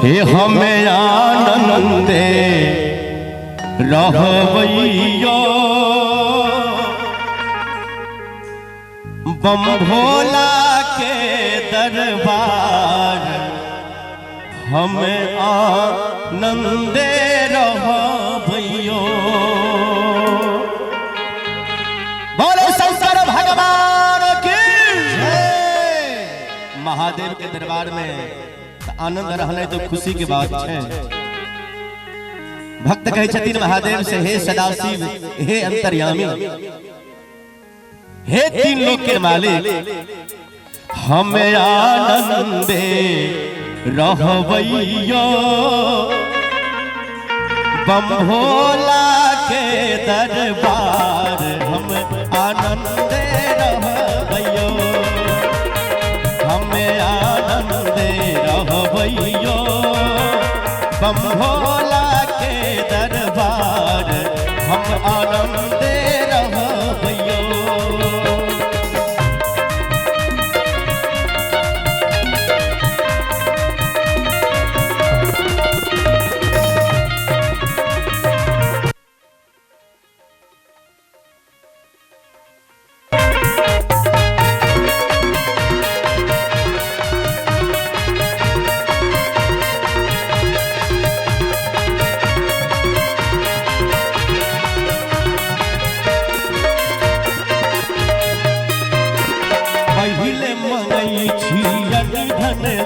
हे हमें आनंदे रहबैयो बम भोला के दरबार हमें आनंदे रहबैयो। बोलो शंकर भगवान की जय। महादेव के दरबार में आनंद रहने तो खुशी के बात है। भक्त कहे छथिन महादेव से, हे सदाशिव, हे अंतर्यामी, हे तीन लोक के मालिक, हमें आनंदे रहबैयो बम भोला के दरबार हम आनंदे रहबैयो। हमें आनंदे रहबैयो बम भोला के दरबार हम आनंदे रहबैयो।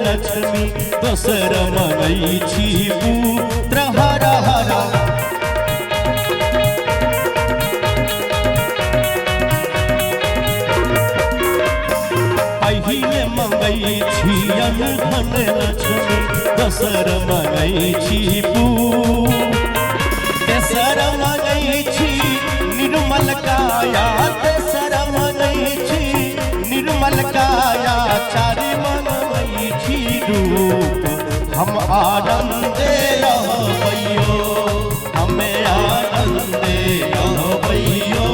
लक्ष्मी दोसर मंगई छी पुत्र हरा हरा। पहिले मंगई छी धन लक्ष्मी दोसर मंगई छी तेसर मंगई छी निर्मल काया। तेसर मंगई छी निर्मल काया। चारि रूप हम आनंदे रहबैयो। हमें आनंदे रहबैयो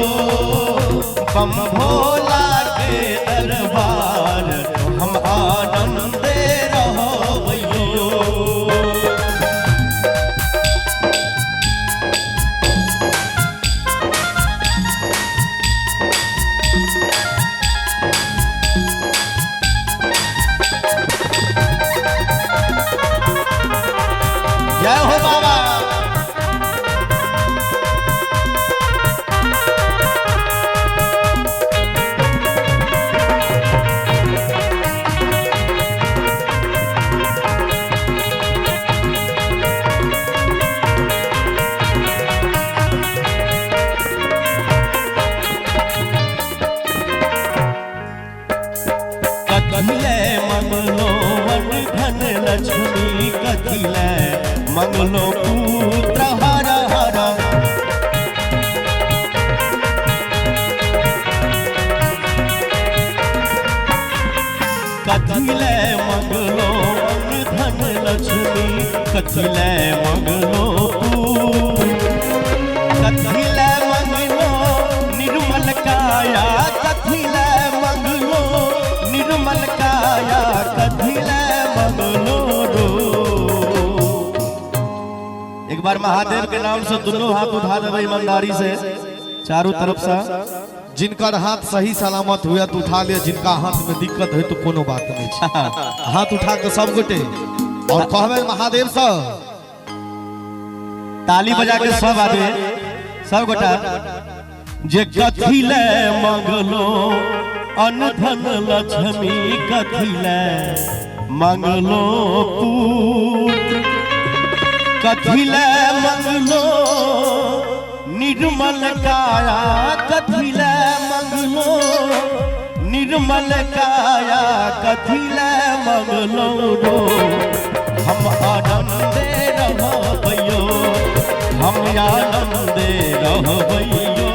बम भोला के दरबार हम आनंदे रहबैयो। जय हो बाबा। कथिले मंगलो वन धन लक्ष्मी, कथिले मंगलो पुत्र हरा हरा। कथिले मंगलो धन लक्ष्मी, कथिले मंगलो कथिले मंगलो निर्मल काया। कथिले मंगलो निर्मल काया। कथिले मंगलो एक बार महादेव के नाम से दोनों हाथ उठा देवे ईमानदारी से चारों तरफ से। जिनका हाथ सही सलामत हुआ तो उठा लिया, जिनका हाथ में दिक्कत है तो कोनो बात नहीं। हाथ उठा के सब गोटे और कहबे महादेव से ताली बजा के सब आदमी सब गोटा जे कथिले मंगलो अन्न धन लक्ष्मी, कथिले मंगलो पुत्र, कथिले मंगलो निर्मल काया। कथिले मंगलो निर्मल काया। कथिले मंगलो रो हम आनंदे रहबैयो। हम आनंदे रहबैयो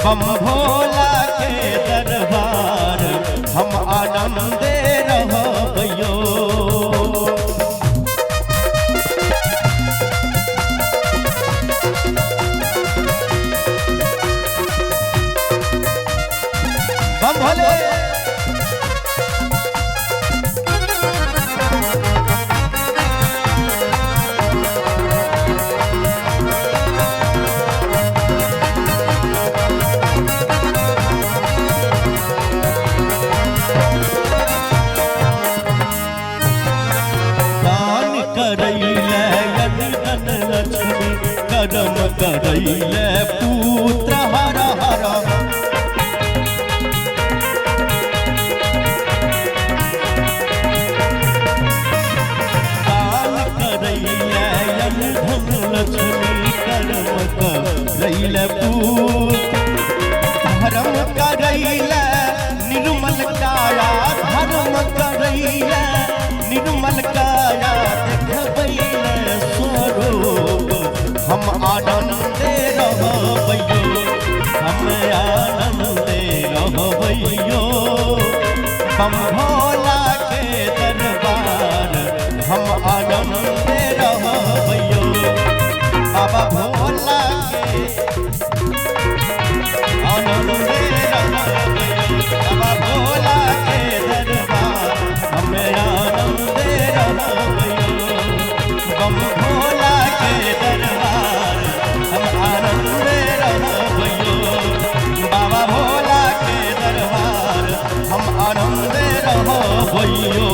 बम भोला के दरबार हम आनंदे रहबैयो। बम भोले। करैले यनिधन लक्ष्मी करम करैले पुत्र हर हर दान करैले यनिधन लक्ष्मी करम करैले पुत्र धर्म करैले निर्मल काया धर्म करैले निर्मल काया देखबैले स्वरूप हम आनंदे रहबैयो हम आनंदे रहबैयो हम भोला के दरबार हम आनंदे रहबैयो बाबा भोला के आनंदे रहबैयो बाबा भोला के दरबार हम आनंदे रहबैयो बम भोला के दरबार हम आनंदे रहबैयो बाबा भोला के दरबार हम आनंदे रहबैयो।